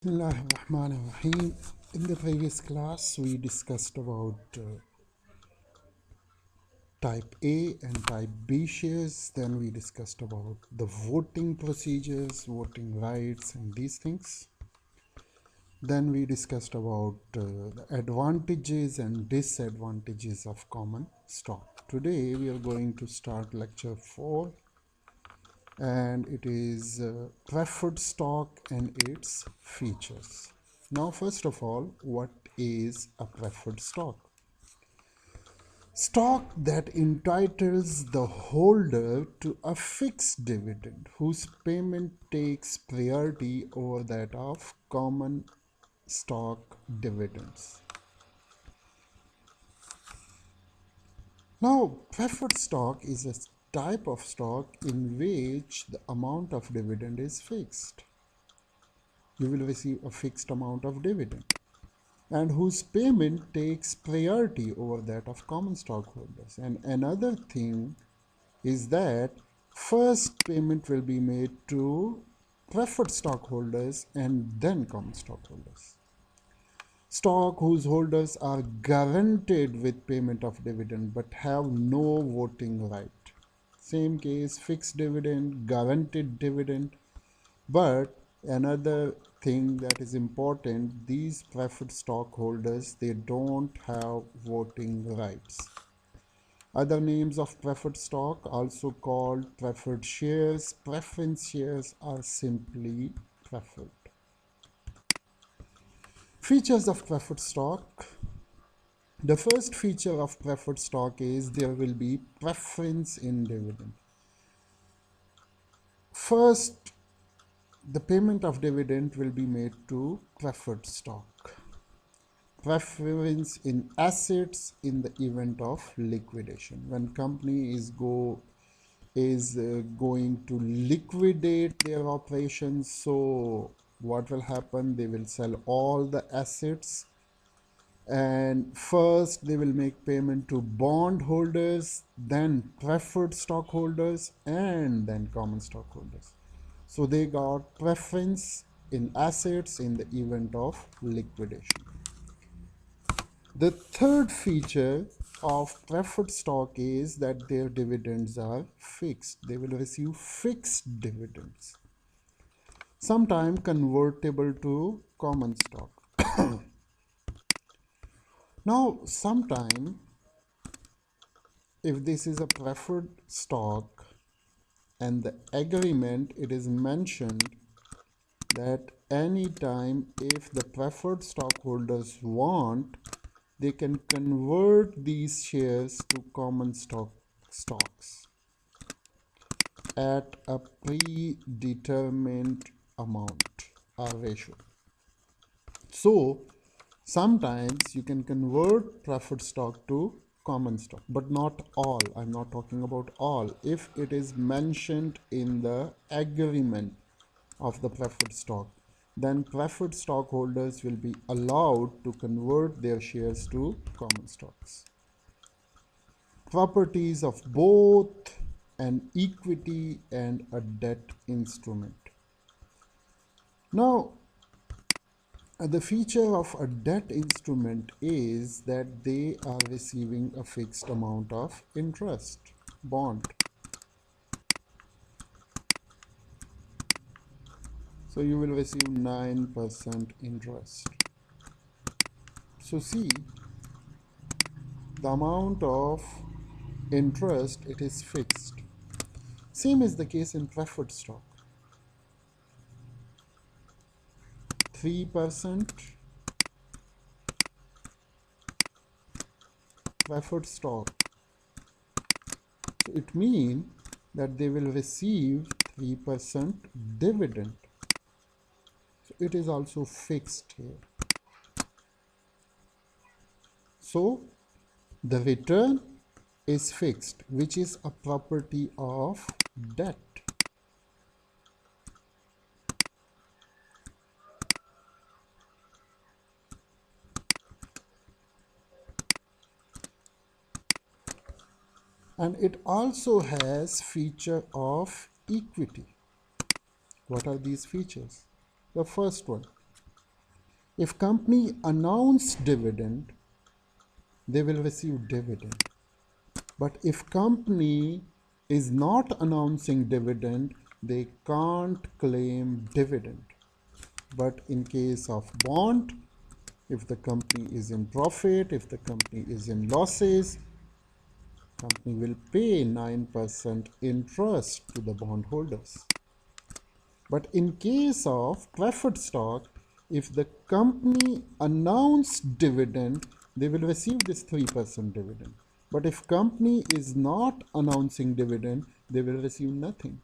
Bismillahirrahmanirrahim. In the previous class, we discussed about type A and type B shares. Then we discussed about the voting procedures, voting rights, and these things. Then we discussed about the advantages and disadvantages of common stock. Today, we are going to start lecture 4, and it is preferred stock and its features. Now, first of all, what is a preferred stock? Stock that entitles the holder to a fixed dividend whose payment takes priority over that of common stock dividends. Now, preferred stock is a type of stock in which the amount of dividend is fixed. You will receive a fixed amount of dividend and whose payment takes priority over that of common stockholders. And another thing is that first payment will be made to preferred stockholders and then common stockholders. Stock whose holders are guaranteed with payment of dividend but have no voting right. Same case, fixed dividend, guaranteed dividend. But another thing that is important, these preferred stockholders, they don't have voting rights. Other names of preferred stock, also called preferred shares, preference shares, are simply preferred. Features of preferred stock. The first feature of preferred stock is there will be preference in dividend. First, the payment of dividend will be made to preferred stock. Preference in assets in the event of liquidation. When company is going to liquidate their operations, so what will happen? They will sell all the assets, and first they will make payment to bond holders, then preferred stockholders, and then common stockholders. So they got preference in assets in the event of liquidation. The third feature of preferred stock is that their dividends are fixed. They will receive fixed dividends, sometimes convertible to common stock. Now, sometime if this is a preferred stock and the agreement, it is mentioned that anytime if the preferred stockholders want, they can convert these shares to common stocks at a predetermined amount or ratio. So sometimes you can convert preferred stock to common stock, but not all. I'm not talking about all. If it is mentioned in the agreement of the preferred stock, then preferred stockholders will be allowed to convert their shares to common stocks. Properties of both an equity and a debt instrument. Now, the feature of a debt instrument is that they are receiving a fixed amount of interest, bond. So you will receive 9% interest. So see, the amount of interest, it is fixed. Same is the case in preferred stock. 3% preferred stock. So it means that they will receive 3% dividend. So it is also fixed here. So the return is fixed, which is a property of debt. And it also has feature of equity. What are these features? The first one, If company announce dividend, they will receive dividend. But if company is not announcing dividend, they can't claim dividend. But in case of bond, if the company is in profit, if the company is in losses, company will pay 9% interest to the bondholders. But in case of preferred stock, if the company announced dividend, they will receive this 3% dividend. But if company is not announcing dividend, they will receive nothing.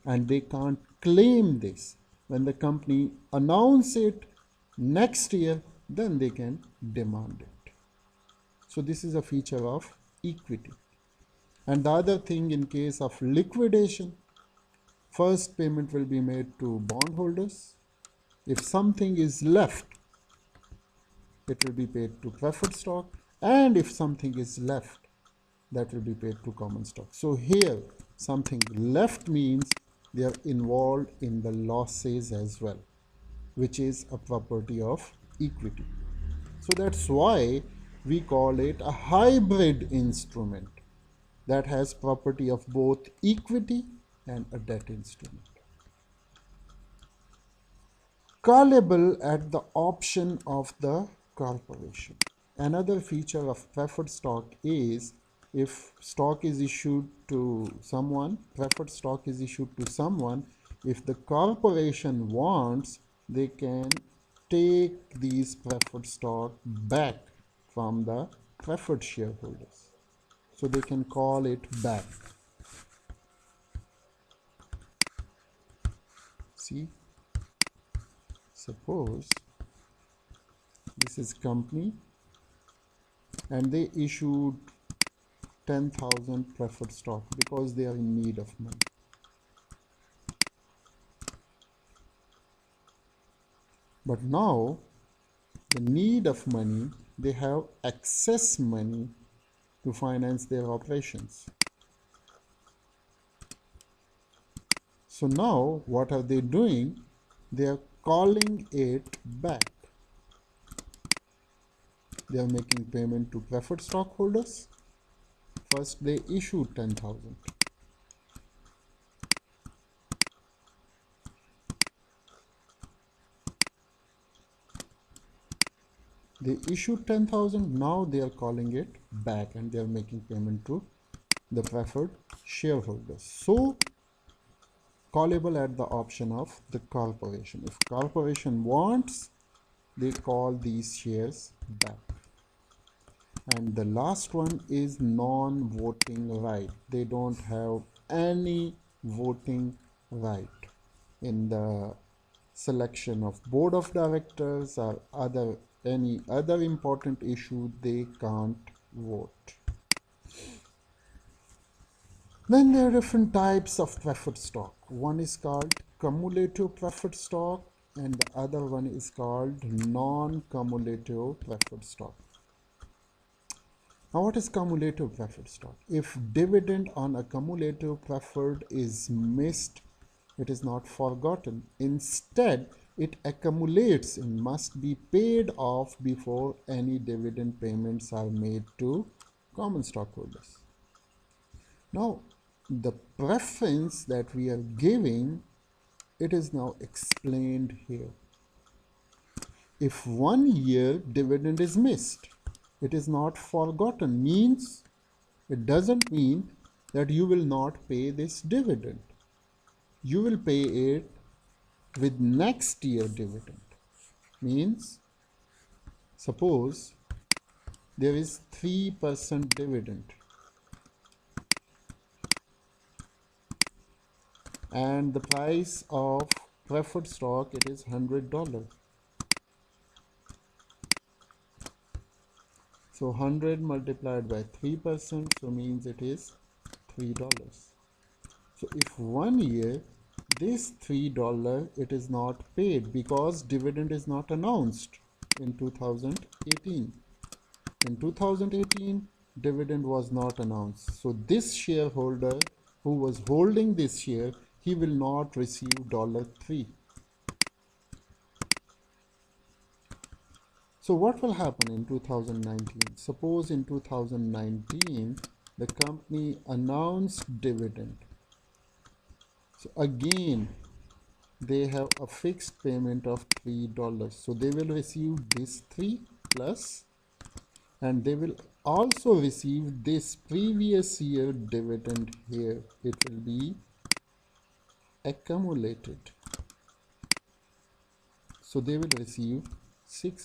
And they can't claim this. When the company announce it next year, then they can demand it. So this is a feature of equity. And the other thing, in case of liquidation, first payment will be made to bondholders. If something is left, it will be paid to preferred stock. And if something is left, that will be paid to common stock. So here, something left means they are involved in the losses as well, which is a property of equity. So that's why we call it a hybrid instrument that has property of both equity and a debt instrument. Callable at the option of the corporation. Another feature of preferred stock is if stock is issued to someone, preferred stock is issued to someone, if the corporation wants, they can take these preferred stock back from the preferred shareholders. So they can call it back. See, suppose this is company and they issued 10,000 preferred stock because they are in need of money. But now the need of money, they have excess money to finance their operations. So now what are they doing? They are calling it back. They are making payment to preferred stockholders. First they issued 10,000. They issued 10,000, now they are calling it back and they are making payment to the preferred shareholders. So callable at the option of the corporation. If corporation wants, they call these shares back. And the last one is non-voting right. They don't have any voting right in the selection of board of directors or any other important issue. They can't vote. Then there are different types of preferred stock. One is called cumulative preferred stock and the other one is called non-cumulative preferred stock. Now what is cumulative preferred stock? If dividend on a cumulative preferred is missed, it is not forgotten. Instead, it accumulates and must be paid off before any dividend payments are made to common stockholders. Now, the preference that we are giving, it is now explained here. If 1 year dividend is missed, it is not forgotten, means it doesn't mean that you will not pay this dividend. You will pay it with next year dividend. Means suppose there is 3% dividend and the price of preferred stock, it is $100. So 100 multiplied by 3%, so means it is $3. So if 1 year this $3 it is not paid because dividend is not announced in 2018. In 2018 dividend was not announced. So this shareholder who was holding this share, he will not receive $3. So what will happen in 2019? Suppose in 2019 the company announced dividend. So again they have a fixed payment of $3. So they will receive this 3 plus, and they will also receive this previous year dividend here. It will be accumulated. So they will receive $6.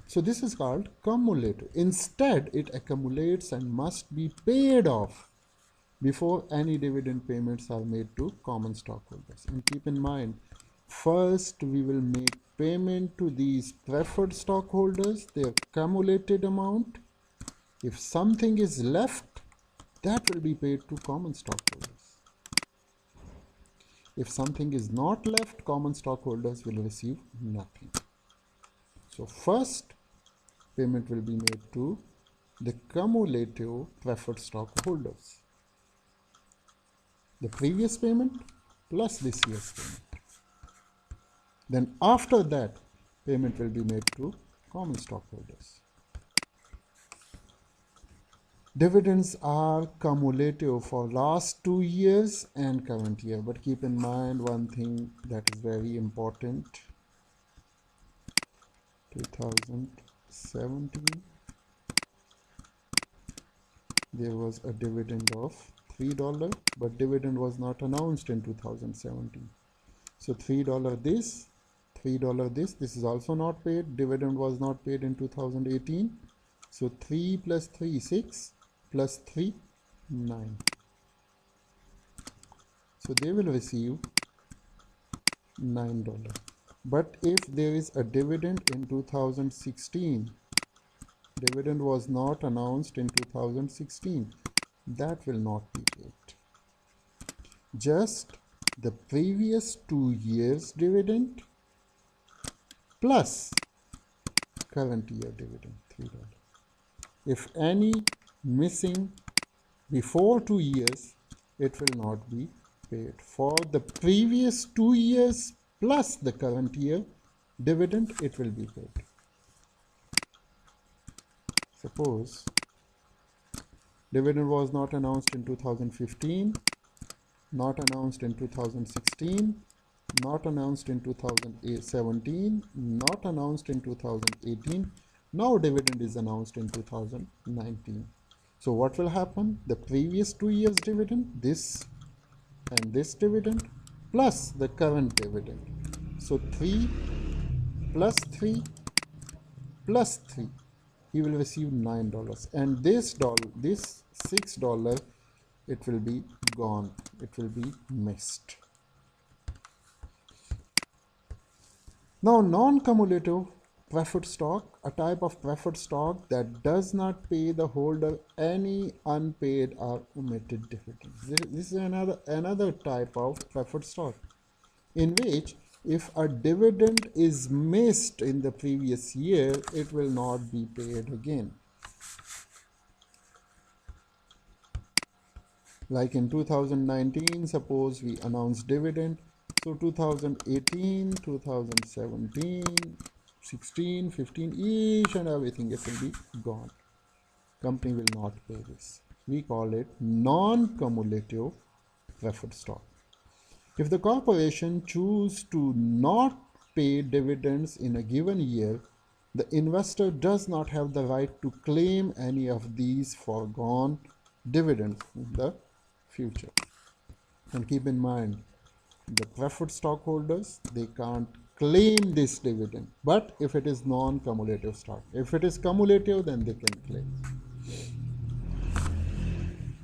So this is called cumulative. Instead, it accumulates and must be paid off before any dividend payments are made to common stockholders. And keep in mind, first we will make payment to these preferred stockholders, their cumulated amount. If something is left, that will be paid to common stockholders. If something is not left, common stockholders will receive nothing. So first payment will be made to the cumulative preferred stockholders. The previous payment plus this year's payment. Then after that, payment will be made to common stockholders. Dividends are cumulative for last 2 years and current year. But keep in mind one thing that is very important. 2017, there was a dividend of $3, but dividend was not announced in 2017. So $3 this, $3 this. This is also not paid. Dividend was not paid in 2018. So 3 plus 3, 6 plus 3, 9. So they will receive $9. But if there is a dividend in 2016, dividend was not announced in 2016, that will not be paid. Just the previous 2 years dividend plus current year dividend, $3. If any missing before 2 years, it will not be paid. For the previous 2 years plus the current year dividend, it will be paid. Suppose dividend was not announced in 2015, not announced in 2016, not announced in 2017, not announced in 2018. Now dividend is announced in 2019. So what will happen? The previous 2 years dividend, this and this dividend, plus the current dividend. So 3 plus 3 plus 3. He will receive $9. And this $6, it will be gone. It will be missed. Now, non-cumulative preferred stock, a type of preferred stock that does not pay the holder any unpaid or omitted dividends. This is another type of preferred stock in which if a dividend is missed in the previous year, it will not be paid again. Like in 2019, suppose we announced dividend. So 2018, 2017, 16, 15, each and everything, it will be gone. Company will not pay this. We call it non-cumulative preferred stock. If the corporation chooses to not pay dividends in a given year, the investor does not have the right to claim any of these foregone dividends in the future. And keep in mind, the preferred stockholders, they can't claim this dividend. But if it is non-cumulative stock, if it is cumulative, then they can claim.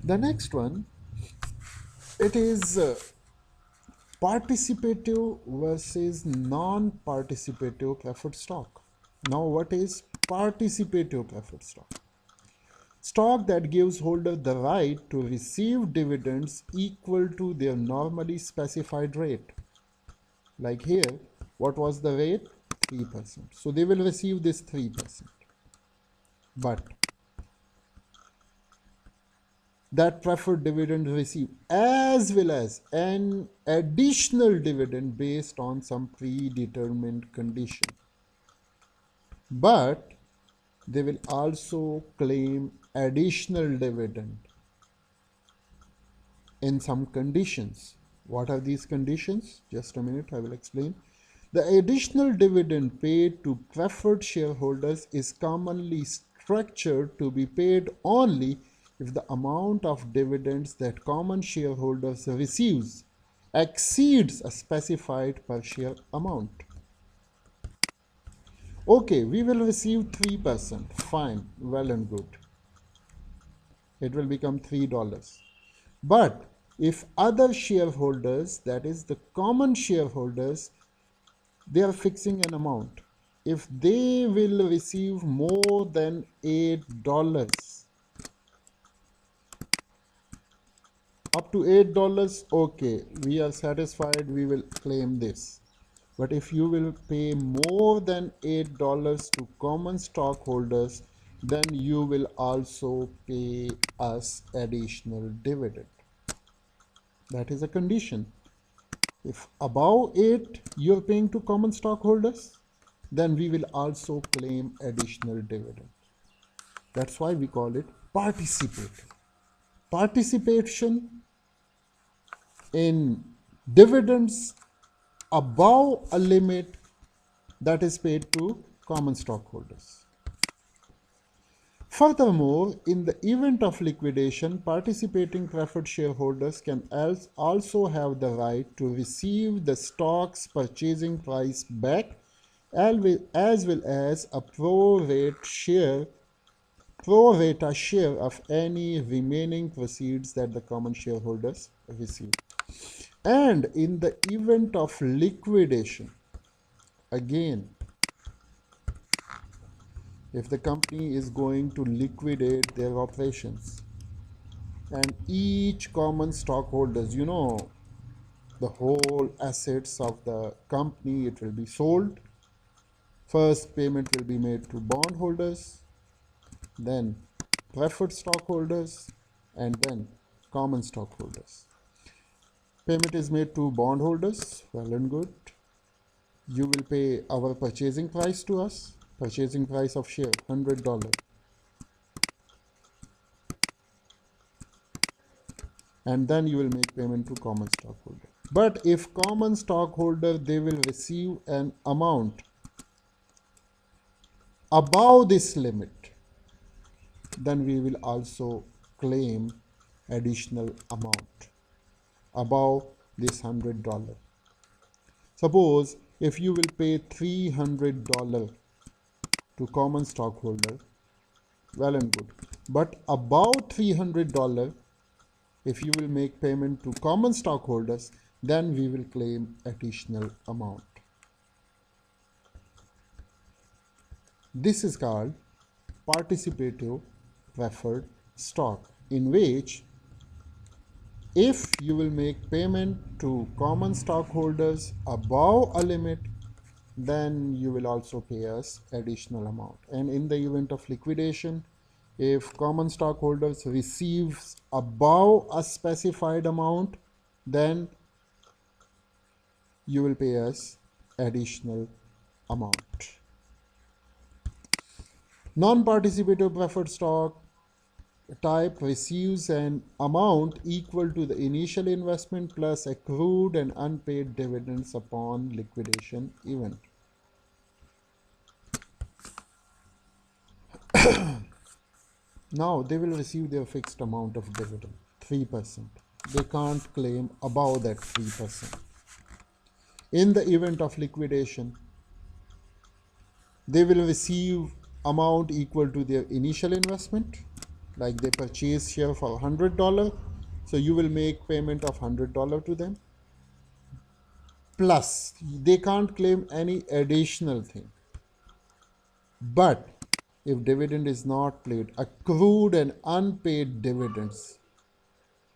The next one, it is participative versus non-participative preferred stock. Now, what is participative preferred stock? Stock that gives holder the right to receive dividends equal to their normally specified rate. Like here, what was the rate? 3%. So they will receive this 3%. But that preferred dividend received, as well as an additional dividend based on some predetermined condition. But they will also claim additional dividend in some conditions. What are these conditions? Just a minute, I will explain. The additional dividend paid to preferred shareholders is commonly structured to be paid only if the amount of dividends that common shareholders receives exceeds a specified per share amount. Okay, we will receive 3%. Fine, well and good. It will become $3. But if other shareholders, that is the common shareholders, they are fixing an amount. If they will receive more than $8, up to $8, okay, we are satisfied, we will claim this. But if you will pay more than $8 to common stockholders, then you will also pay us additional dividend. That is a condition. If above 8 you're paying to common stockholders, then we will also claim additional dividend. That's why we call it participatory. Participation in dividends above a limit that is paid to common stockholders. Furthermore, in the event of liquidation, participating preferred shareholders can also have the right to receive the stock's purchasing price back, as well as a pro rata share of any remaining proceeds that the common shareholders receive. And in the event of liquidation, again, if the company is going to liquidate their operations and each common stockholders, the whole assets of the company, it will be sold. First payment will be made to bondholders, then preferred stockholders, and then common stockholders. Payment is made to bondholders, well and good. You will pay our purchasing price to us, purchasing price of share, $100. And then you will make payment to common stockholder. But if common stockholder, they will receive an amount above this limit, then we will also claim additional amount above this $100. Suppose if you will pay $300 to common stockholder, well and good. But above $300, if you will make payment to common stockholders, then we will claim additional amount. This is called participative preferred stock, in which if you will make payment to common stockholders above a limit, then you will also pay us additional amount. And in the event of liquidation, if common stockholders receives above a specified amount, then you will pay us additional amount. Non-participative preferred stock type receives an amount equal to the initial investment plus accrued and unpaid dividends upon liquidation event. Now they will receive their fixed amount of dividend, 3%. They can't claim above that 3%. In the event of liquidation, they will receive amount equal to their initial investment, like they purchase share for $100, so you will make payment of $100 to them, plus they can't claim any additional thing. But if dividend is not paid, accrued and unpaid dividends,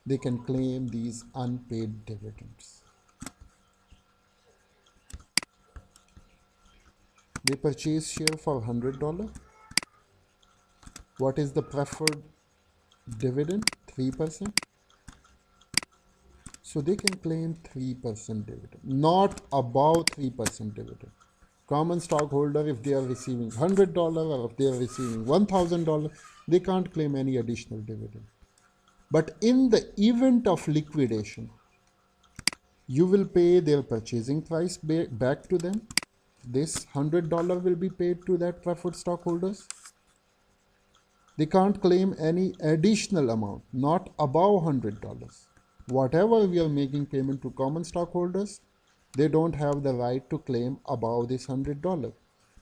they can claim these unpaid dividends. They purchase share for $100. What is the preferred dividend? 3%. So they can claim 3% dividend, not above 3% dividend. Common stockholder, if they are receiving $100 or if they are receiving $1,000, they can't claim any additional dividend. But in the event of liquidation, you will pay their purchasing price back to them. This $100 will be paid to that preferred stockholders. They can't claim any additional amount, not above $100. Whatever we are making payment to common stockholders, they don't have the right to claim above this $100.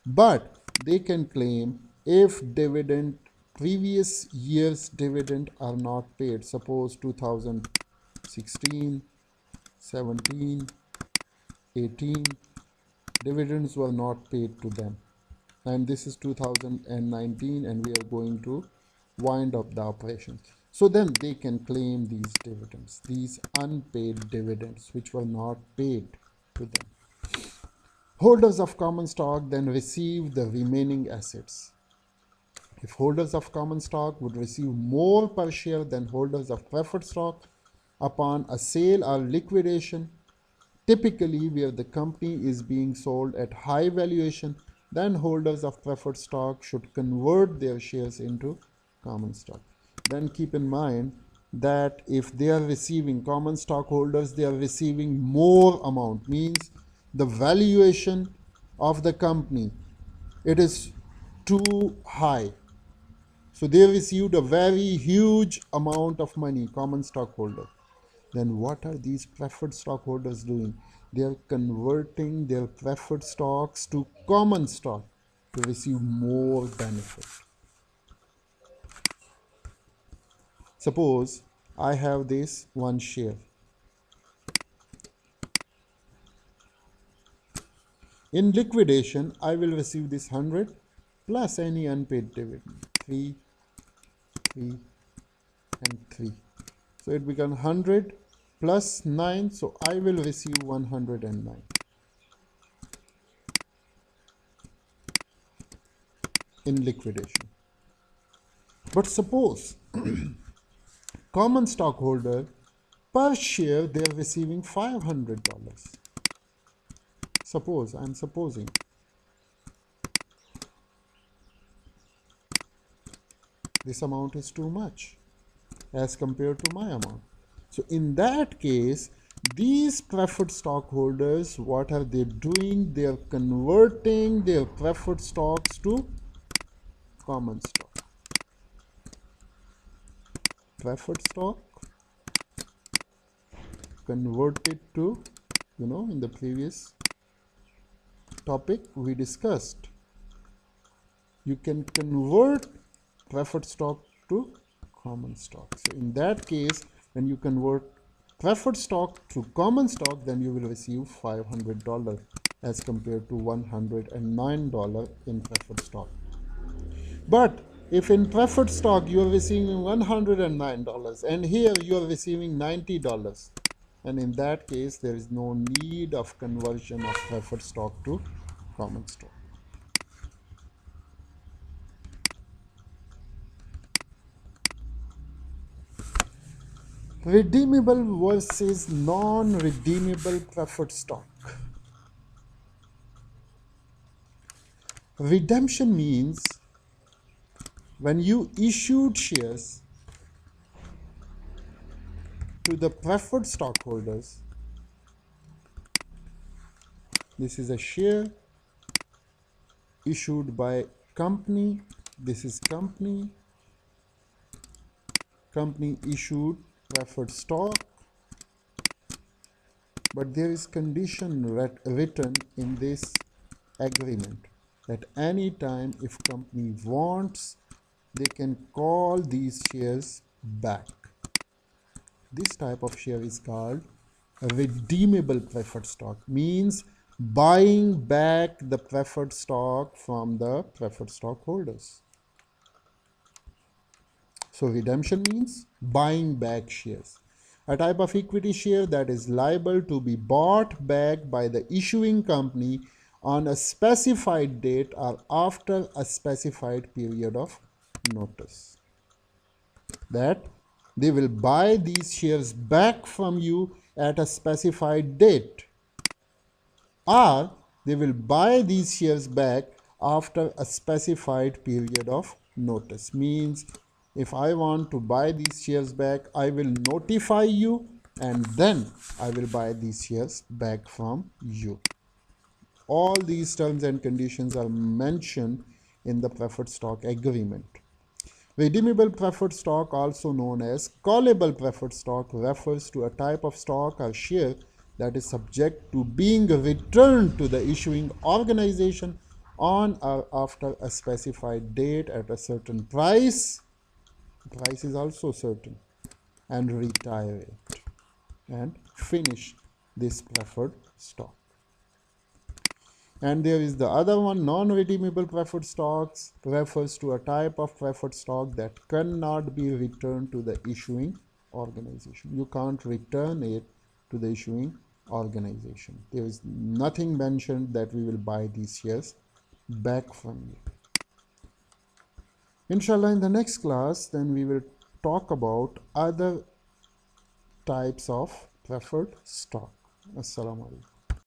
But they can claim if previous year's dividend are not paid. Suppose 2016, 17, 18 dividends were not paid to them, and this is 2019 and we are going to wind up the operation. So then they can claim these dividends, these unpaid dividends which were not paid to them. Holders of common stock then receive the remaining assets. If holders of common stock would receive more per share than holders of preferred stock upon a sale or liquidation, typically where the company is being sold at high valuation, then holders of preferred stock should convert their shares into common stock. Then keep in mind that if they are receiving, common stockholders, they are receiving more amount, means the valuation of the company, it is too high. So they received a very huge amount of money, common stockholder. Then what are these preferred stockholders doing? They are converting their preferred stocks to common stock to receive more benefit. Suppose I have this one share. In liquidation, I will receive this 100 plus any unpaid dividend, 3, 3, and 3. So it becomes 100 plus 9, so I will receive 109. In liquidation. But suppose common stockholder per share they are receiving $500. Suppose, I'm supposing. This amount is too much as compared to my amount. So in that case, these preferred stockholders, what are they doing? They are converting their preferred stocks to common stock. Preferred stock converted to, in the previous topic we discussed, you can convert preferred stock to common stock. So in that case, when you convert preferred stock to common stock, then you will receive $500 as compared to $109 in preferred stock. But if in preferred stock you are receiving $109 and here you are receiving $90, and in that case there is no need of conversion of preferred stock to common stock. Redeemable versus non-redeemable preferred stock. Redemption means when you issued shares to the preferred stockholders, this is a share issued by company, this is company issued preferred stock, but there is condition written in this agreement that any time if company wants, they can call these shares back. This type of share is called redeemable preferred stock, means buying back the preferred stock from the preferred stockholders. So redemption means buying back shares. A type of equity share that is liable to be bought back by the issuing company on a specified date or after a specified period of notice. That They will buy these shares back from you at a specified date, or they will buy these shares back after a specified period of notice. Means if I want to buy these shares back, I will notify you and then I will buy these shares back from you. All these terms and conditions are mentioned in the preferred stock agreement. Redeemable preferred stock, also known as callable preferred stock, refers to a type of stock or share that is subject to being returned to the issuing organization on or after a specified date at a certain price. The price is also certain, and retire it and finish this preferred stock. And there is the other one, non-redeemable preferred stocks, refers to a type of preferred stock that cannot be returned to the issuing organization. You can't return it to the issuing organization. There is nothing mentioned that we will buy these shares back from you. Inshallah, in the next class, then we will talk about other types of preferred stock. Assalamu alaikum.